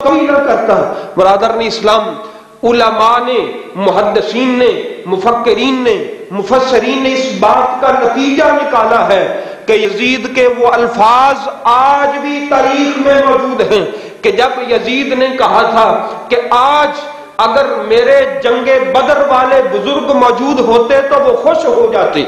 کوئی نہ کرتا۔ برادران اسلام، علماء نے، محدثین نے، مفکرین نے، مفسرین نے اس بات کا نتیجہ نکالا ہے کہ یزید کے وہ الفاظ آج بھی تاریخ میں موجود ہیں کہ جب یزید نے کہا تھا کہ آج اگر میرے جنگ بدر والے بزرگ موجود ہوتے تو وہ خوش ہو جاتے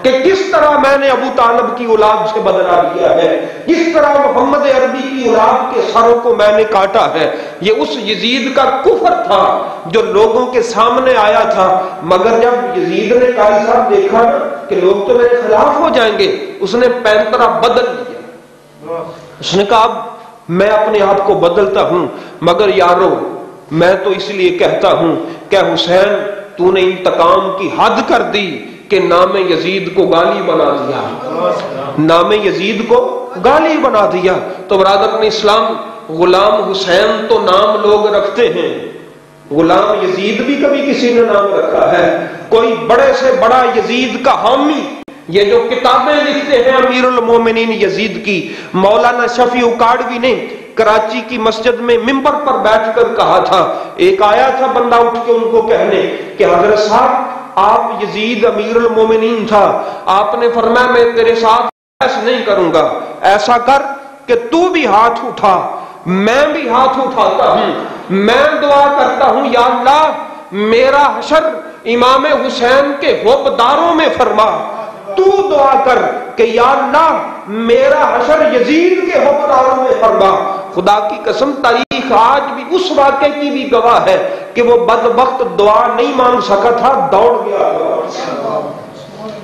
کہ کس طرح میں نے ابو طالب کی اولاد سے بدلہ لیا ہے، کس طرح محمد عربی کی اولاد کے سروں کو میں نے کاٹا ہے۔ یہ اس یزید کا کفر تھا جو لوگوں کے سامنے آیا تھا، مگر جب یزید نے قاری صاحب دیکھا نا کہ لوگ تو میرے خلاف ہو جائیں گے، اس نے پینترا بدل لیا۔ اس نے کہا اب میں اپنے آپ کو بدلتا ہوں، مگر یارو میں تو اس لیے کہتا ہوں کہ حسین تو نے انتقام کی حد کر دی کہ نام یزید کو گالی بنا دیا، نام یزید کو گالی بنا دیا۔ تو برادران اسلام، غلام حسین تو نام لوگ رکھتے ہیں، غلام یزید بھی کبھی کسی نے نام رکھا ہے؟ کوئی بڑے سے بڑا یزید کا حامی، یہ جو کتابیں لکھتے ہیں امیر المومنین یزید کی، مولانا شفیع اکاڑوی نے کراچی کی مسجد میں ممبر پر بیٹھ کر کہا تھا، ایک آیا تھا بندہ اٹھ کے ان کو کہنے کہ حضرت صاحب آپ یزید امیر المومنین تھا، آپ نے فرمایا میں تیرے ساتھ ایسا نہیں کروں گا، ایسا کر کہ تو بھی ہاتھ اٹھا میں بھی ہاتھ اٹھاتا ہوں، میں دعا کرتا ہوں یا اللہ میرا حشر امام حسین کے حبداروں میں فرما، تو دعا کر کہ یا اللہ میرا حشر یزید کے حبداروں میں فرما۔ خدا کی قسم تاریخ آج بھی اس واقعے کی بھی گواہ ہے کہ وہ بدبخت دعا نہیں مانگ سکا تھا، دوڑ گیا تھا،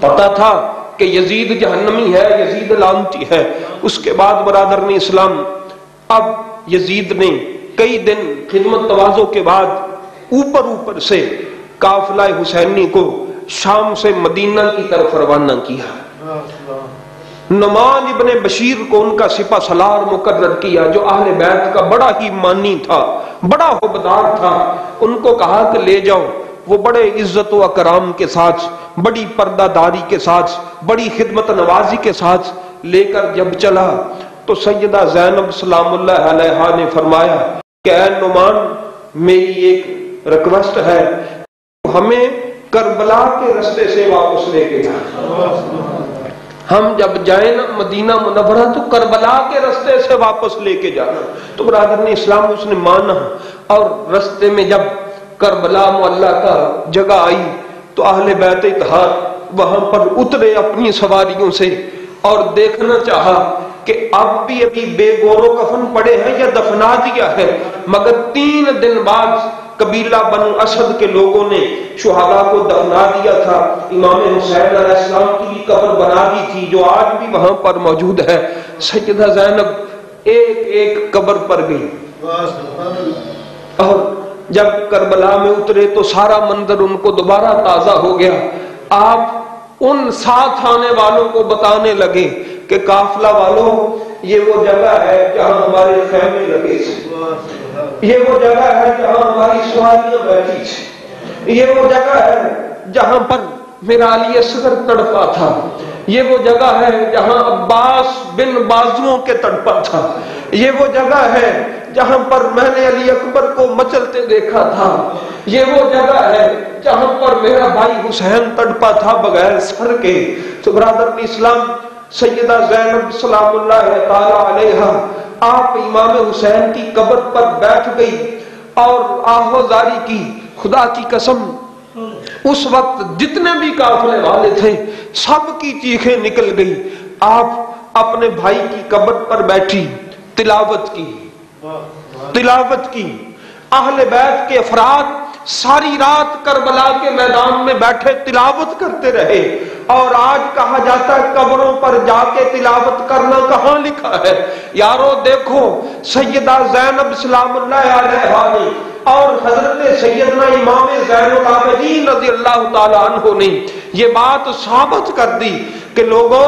پتا تھا کہ یزید جہنمی ہے، یزید لعنتی ہے۔ اس کے بعد برادران اسلام، اب یزید نے کئی دن خدمت تواضع کے بعد اوپر سے قافلہ حسینی کو شام سے مدینہ کی طرف روانہ کیا۔ نعمان ابن بشیر کو ان کا سپہ سالار مقرر کیا جو اہل بیت کا بڑا ہی مانی تھا، بڑا حبدار تھا۔ ان کو کہا کہ لے جاؤ۔ وہ بڑے عزت و اکرام کے ساتھ، بڑی پردہ داری کے ساتھ، بڑی خدمت نوازی کے ساتھ لے کر جب چلا تو سیدہ زینب سلام اللہ علیہا نے فرمایا کہ اے نعمان میری ایک ریکویسٹ ہے، ہمیں کربلا کے رستے سے واپس لے کے جائیں، ہم جب جائیں نا مدینہ منورہ تو کربلا کے رستے سے واپس لے کے جانا۔ تو برادران اسلام اس نے مانا، اور رستے میں جب کربلا معلّہ کا جگہ آئی تو اہل بیت اتحاد وہاں پر اترے اپنی سواریوں سے اور دیکھنا چاہا کہ اب بھی ابھی بے گور و کفن پڑے ہیں یا دفنا دیا ہے، مگر 3 دن بعد قبیلہ بنو اسد کے لوگوں نے شہداء کو دفنا دیا تھا۔ امام حسین علیہ السلام کی بھی قبر بنا دی تھی جو آج بھی وہاں پر موجود ہے۔ سیدہ زینب ایک ایک قبر پر گئی، اور جب کربلا میں اترے تو سارا منظر ان کو دوبارہ تازہ ہو گیا۔ آپ ان ساتھ آنے والوں کو بتانے لگے کہ قافلہ والوں یہ وہ جگہ ہے جہاں ہمارے خیمے لگے تھے، یہ وہ جگہ ہے جہاں ہماری سواریاں بیٹھی تھی، یہ وہ جگہ ہے جہاں پر میرا علی اصغر تڑپا تھا، یہ وہ جگہ ہے جہاں عباس بن بازوؤں کے تڑپا تھا، یہ وہ جگہ ہے جہاں پر میں نے علی اکبر کو مچلتے دیکھا تھا، یہ وہ جگہ ہے جہاں پر میرا بھائی حسین تڑپا تھا بغیر سر کے۔ تو برادران اسلام، سیدہ زینب سلام اللہ تعالی علیہا آپ امام حسین کی قبر پر بیٹھ گئی اور آہوازاری کی۔ خدا کی قسم اس وقت جتنے بھی قافلے والے تھے سب کی چیخیں نکل گئی۔ آپ اپنے بھائی کی قبر پر بیٹھی، تلاوت کی۔ اہل بیت کے افراد ساری رات کربلا کے میدان میں بیٹھے تلاوت کرتے رہے، اور آج کہا جاتا ہے قبروں پر جا کے تلاوت کرنا کہاں لکھا ہے؟ یارو دیکھو سیدہ زینب سلام اللہ علیہا نے اور حضرت سیدنا امام زین العابدین رضی اللہ تعالیٰ عنہ نے یہ بات ثابت کر دی کہ لوگوں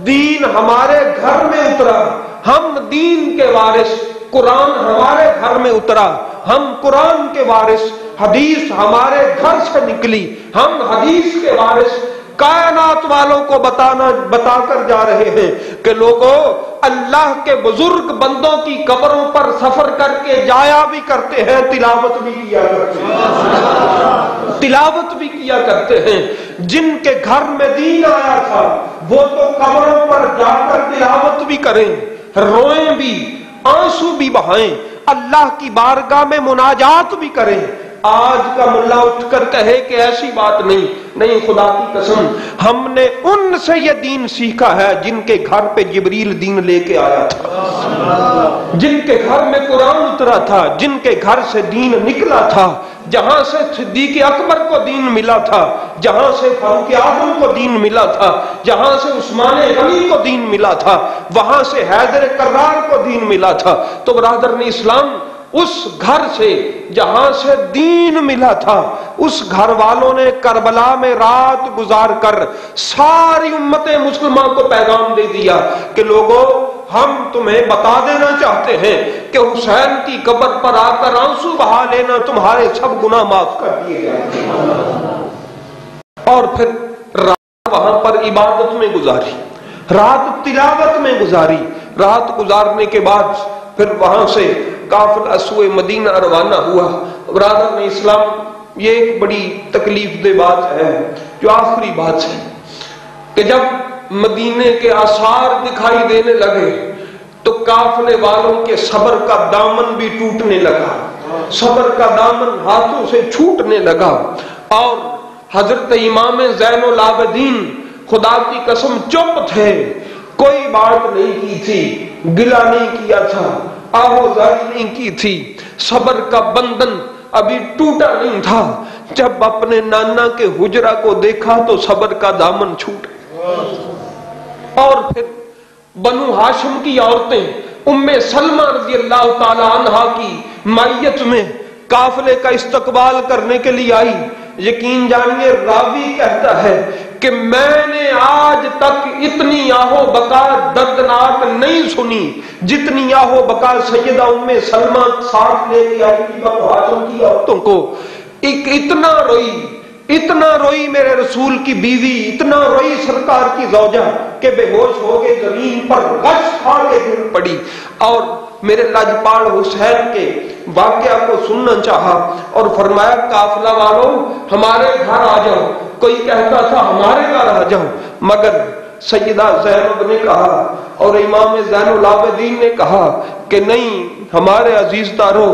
دین ہمارے گھر میں اترا، ہم دین کے وارث، قرآن ہمارے گھر میں اترا، ہم قرآن کے وارث، حدیث ہمارے گھر سے نکلی، ہم حدیث کے وارث۔ کائنات والوں کو بتا کر جا رہے ہیں کہ لوگوں، اللہ کے بزرگ بندوں کی قبروں پر سفر کر کے جایا بھی کرتے ہیں، تلاوت بھی کیا کرتے ہیں، تلاوت بھی کیا کرتے ہیں۔ جن کے گھر میں دین آیا تھا وہ تو قبروں پر جا کر تلاوت بھی کریں، روئیں بھی، آنسو بھی بہائیں، اللہ کی بارگاہ میں مناجات بھی کریں۔ آج کا ملا اٹھ کر کہے کہ ایسی بات نہیں، نہیں، خدا کی قسم ہم نے ان سے یہ دین سیکھا ہے جن کے گھر پہ جبریل دین لے کے آیا تھا، جن کے گھر میں قرآن اترا تھا، جن کے گھر سے دین نکلا تھا، جہاں سے صدیق اکبر کو دین ملا تھا، جہاں سے فاروق اعظم کو دین ملا تھا، جہاں سے عثمان غنی کو دین ملا تھا، وہاں سے حیدر کرار کو دین ملا تھا۔ تو برادران اسلام، اس گھر سے جہاں سے دین ملا تھا، اس گھر والوں نے کربلا میں رات گزار کر ساری امت مسلمہ کو پیغام دے دیا کہ لوگوں، ہم تمہیں بتا دینا چاہتے ہیں کہ حسین کی قبر پر آ کر آنسو بہا لینا، تمہارے سب گناہ معاف کر دیے گئے۔ اور پھر رات وہاں پر عبادت میں گزاری، رات تلاوت میں گزاری۔ رات گزارنے کے بعد پھر وہاں سے قافلہ سوئے مدینہ روانہ ہوا۔ برادران اسلام، یہ ایک بڑی تکلیف دہ بات ہے، جو آخری بات ہے، کہ جب مدینے کے آثار دکھائی دینے لگے تو قافلے والوں کے صبر کا دامن بھی ٹوٹنے لگا، صبر کا دامن ہاتھوں سے چھوٹنے لگا، اور حضرت امام زین العابدین خدا کی قسم چپ تھے، کوئی بات نہیں کی تھی، گلہ نہیں کیا تھا، آہوزاری نہیں کی تھی، صبر کا بندھن ابھی ٹوٹا نہیں تھا۔ جب اپنے نانا کے حجرہ کو دیکھا تو صبر کا دامن چھوٹ گیا۔ اور پھر بنو ہاشم کی عورتیں ام سلمہ رضی اللہ تعالی عنہا کی معیت میں قافلے کا استقبال کرنے کے لیے آئی۔ یقین جانیے، راوی کہتا ہے کہ میں نے آج تک اتنی آہو بکا دردناک نہیں سنی جتنی آہو بکا سیدہ ام سلمہ ساتھ لے کے آئی تھی بنو ہاشم کی عورتوں کو۔ اتنا روئی میرے رسول کی بیوی، اتنا روئی سرکار کی زوجہ کہ بے ہوش ہو کے زمین پر غش کھا کے گر پڑی، اور میرے لاجپال حسین کے واقعہ کو سننا چاہا اور فرمایا قافلہ والوں ہمارے گھر آ جاؤ۔ کوئی کہتا تھا ہمارے گھر آ جاؤ، مگر سیدہ زینب نے کہا اور امام زین العابدین نے کہا کہ نہیں، ہمارے عزیز دارو،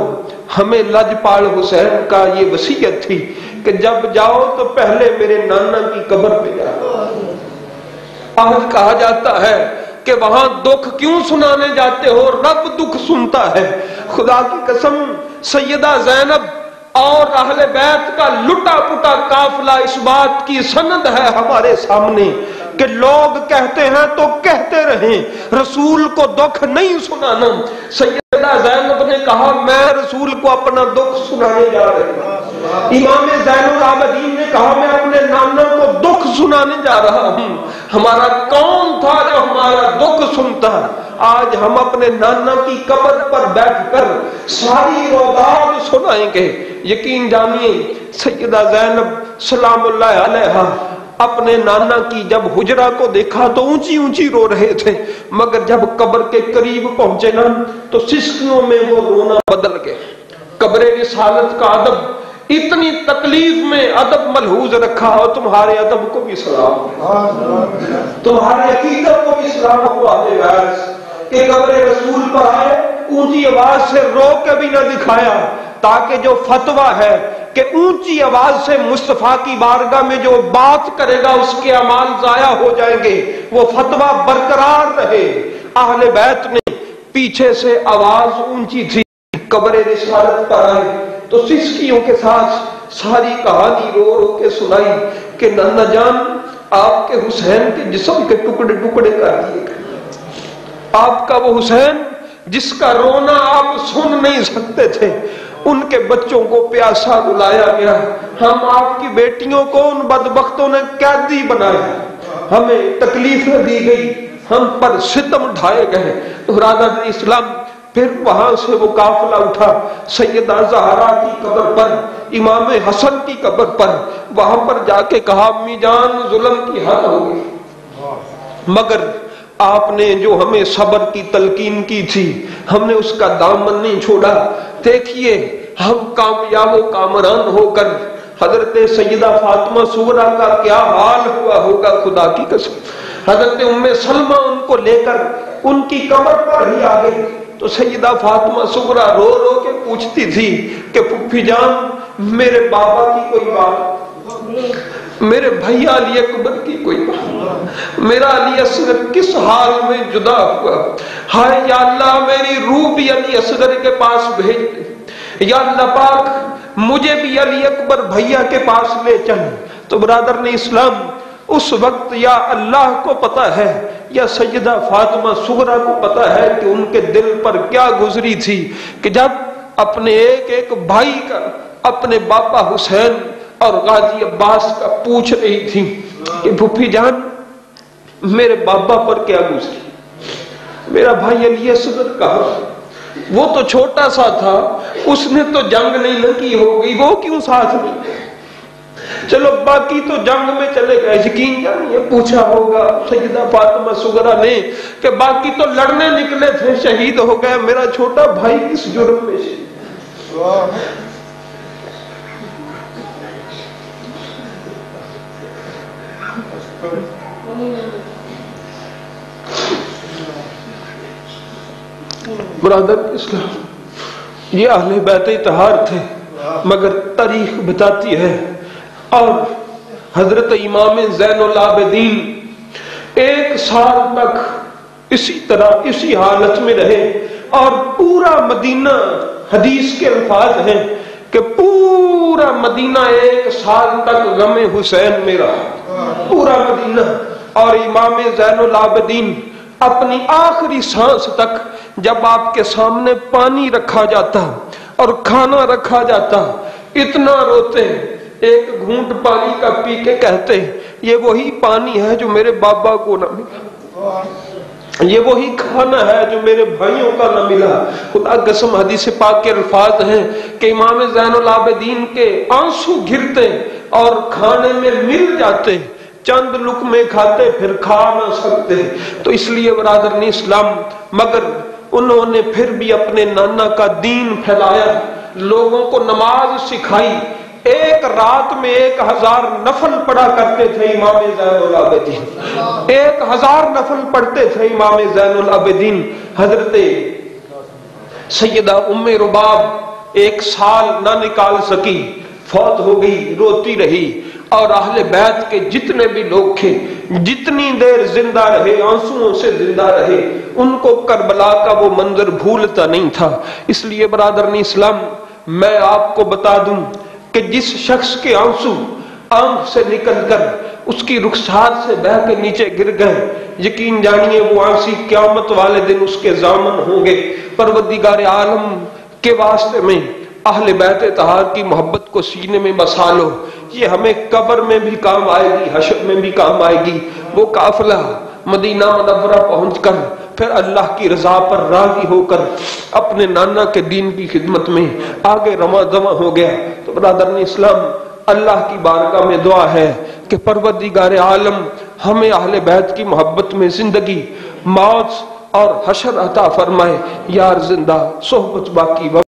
ہمیں لاجپال حسین کا یہ وصیت تھی کہ جب جاؤ تو پہلے میرے نانا کی قبر پہ جاؤ۔ آج کہا جاتا ہے کہ وہاں دکھ کیوں سنانے جاتے ہو، رب دکھ سنتا ہے۔ خدا کی قسم سیدہ زینب اور اہل بیت کا لٹا پٹا قافلہ اس بات کی سند ہے ہمارے سامنے کہ لوگ کہتے ہیں تو کہتے رہیں، رسول کو دکھ نہیں سنانا۔ سیدہ زینب نے کہا میں رسول کو اپنا دکھ سنانے جا رہی ہوں۔ امام زین العابدین نے کہا میں اپنے نانا کو دکھ سنانے جا رہا ہوں۔ ہمارا کون تھا جو ہمارا دکھ سنتا؟ آج ہم اپنے نانا کی قبر پر بیٹھ کر ساری روداد سنائیں گے۔ یقین جانیے، سیدہ زینب سلام اللہ علیہا اپنے نانا کی جب حجرہ کو دیکھا تو اونچی اونچی رو رہے تھے، مگر جب قبر کے قریب پہنچے نا تو سسکیوں میں وہ رونا بدل گئے۔ قبر رسالت کا ادب، اتنی تکلیف میں ادب ملحوظ رکھا، اور تمہارے ادب کو بھی سلام، تمہارے عقیدت کو بھی سلام ہو اہل بیت کہ قبر رسول پر آئے، اونچی آواز سے رو کے بھی نہ دکھایا، تاکہ جو فتویٰ ہے کہ اونچی آواز سے مصطفیٰ کی بارگاہ میں جو بات کرے گا اس کے اعمال ضائع ہو جائیں گے، وہ فتویٰ برقرار رہے۔ اہل بیت نے پیچھے سے آواز اونچی تھی، قبر رسالت پر آئے تو سسکیوں کے ساتھ ساری کہانی رو رو کے سنائی کہ نانا جان، آپ کے حسین کے جسم کے ٹکڑے ٹکڑے کر دیے گئے، آپ کا وہ حسین جس کا رونا آپ سن نہیں سکتے تھے، ان کے بچوں کو پیاسا رلایا گیا، ہم آپ کی بیٹیوں کو ان بدبختوں نے قیدی بنایا، ہمیں تکلیفیں دی گئی، ہم پر ستم ڈھائے گئے۔ برادران اسلام، پھر وہاں سے وہ قافلہ اٹھا سیدہ زہرا کی قبر پر، امام حسن کی قبر پر، وہاں پر جا کے کہا امی جان ظلم کی حد ہو گئی، مگر آپ نے جو ہمیں صبر کی تلقین کی تھی ہم نے اس کا دامن نہیں چھوڑا۔ دیکھیے ہم کامیاب و کامران ہو کر حضرت سیدہ فاطمہ صغرا کا کیا حال ہوا ہوگا، خدا کی قسم۔ حضرت ام سلمہ ان کو لے کر ان کی قبر پر ہی آ گئی تو سیدہ فاطمہ صغرا رو رو کے پوچھتی تھی کہ پھپھی جان میرے بابا کی کوئی بات، میرے بھیا علی اکبر کی کوئی بات، میرا علی اصغر کس حال میں جدا ہوا، ہائے یا اللہ میری روح بھی علی اصغر کے پاس بھیج دے، یا اللہ پاک مجھے بھی علی اکبر بھیا کے پاس لے چل۔ تو برادر نے اسلام اس وقت یا اللہ کو پتا ہے یا سیدہ فاطمہ صغرا کو پتا ہے کہ ان کے دل پر کیا گزری تھی کہ جب اپنے ایک ایک بھائی کا، اپنے باپا حسین اور غازی عباس کا پوچھ رہی تھی کہ پھپھی جان میرے بابا پر کیا گزری، میرا بھائی علی اصغر کہاں، وہ تو چھوٹا سا تھا، اس نے تو جنگ نہیں لگی ہوگی، وہ کیوں ساتھ نہیں، چلو باقی تو جنگ میں چلے گئے، یقین جانیے پوچھا ہوگا سیدہ فاطمہ صغرا نے کہ باقی تو لڑنے نکلے تھے شہید ہو گئے، میرا چھوٹا بھائی کس جرم میں شہید۔ برادر اسلام یہ اہل بیت اطہار تھے، مگر تاریخ بتاتی ہے اور حضرت امام زین العابدین 1 سال تک اسی طرح اسی حالت میں رہے اور پورا مدینہ، حدیث کے الفاظ ہیں کہ پورا مدینہ 1 سال تک غم حسین میں رہا، پورا مدینہ۔ اور امام زین العابدین اپنی آخری سانس تک جب آپ کے سامنے پانی رکھا جاتا اور کھانا رکھا جاتا اتنا روتے، ایک گھونٹ پانی کا پی کے کہتے یہ وہی پانی ہے جو میرے بابا کو نہ ملا، یہ وہی کھانا ہے جو میرے بھائیوں کا نہ ملا۔ خدا قسم حدیث پاک کے الفاظ ہیں کہ امام زین العابدین کے آنسو گرتے اور کھانے میں مل جاتے، چند لقمے کھاتے پھر کھا نہ سکتے۔ تو اس لیے برادران اسلام مگر انہوں نے پھر بھی اپنے نانا کا دین پھیلایا، لوگوں کو نماز سکھائی، 1 رات میں 1000 نفل پڑھا کرتے تھے امام زین العابدین، 1000 نفل پڑھتے تھے امام زین العابدین۔ حضرت سیدہ ام رباب 1 سال نہ نکال سکی، فوت ہو گئی، روتی رہی، اور اہل بیت کے جتنے بھی لوگ تھے جتنی دیر زندہ رہے، آنسوؤں سے زندہ رہے، ان کو کربلا کا وہ منظر بھولتا نہیں تھا۔ اس لیے برادران اسلام میں آپ کو بتا دوں کہ جس شخص کے آنسو آنکھ سے نکل کر اس کی رخسار سے بہہ کے نیچے گر گئے، یقین جانیے وہ آنسی قیامت والے دن اس کے ضامن ہوں گے۔ پروردگار عالم کے واسطے میں اہل بیت اطہار کی محبت کو سینے میں بسا لو، یہ ہمیں قبر میں بھی کام آئے گی، حشر میں بھی کام آئے گی۔ وہ قافلہ مدینہ منورہ پہنچ کر پھر اللہ کی رضا پر راضی ہو کر اپنے نانا کے دین کی خدمت میں آگے رواں دواں ہو گیا۔ تو برادران اسلام اللہ کی بارگاہ میں دعا ہے کہ پروردگار عالم ہمیں اہل بیت کی محبت میں زندگی، موت اور حشر عطا فرمائے، یار زندہ صحبت باقی۔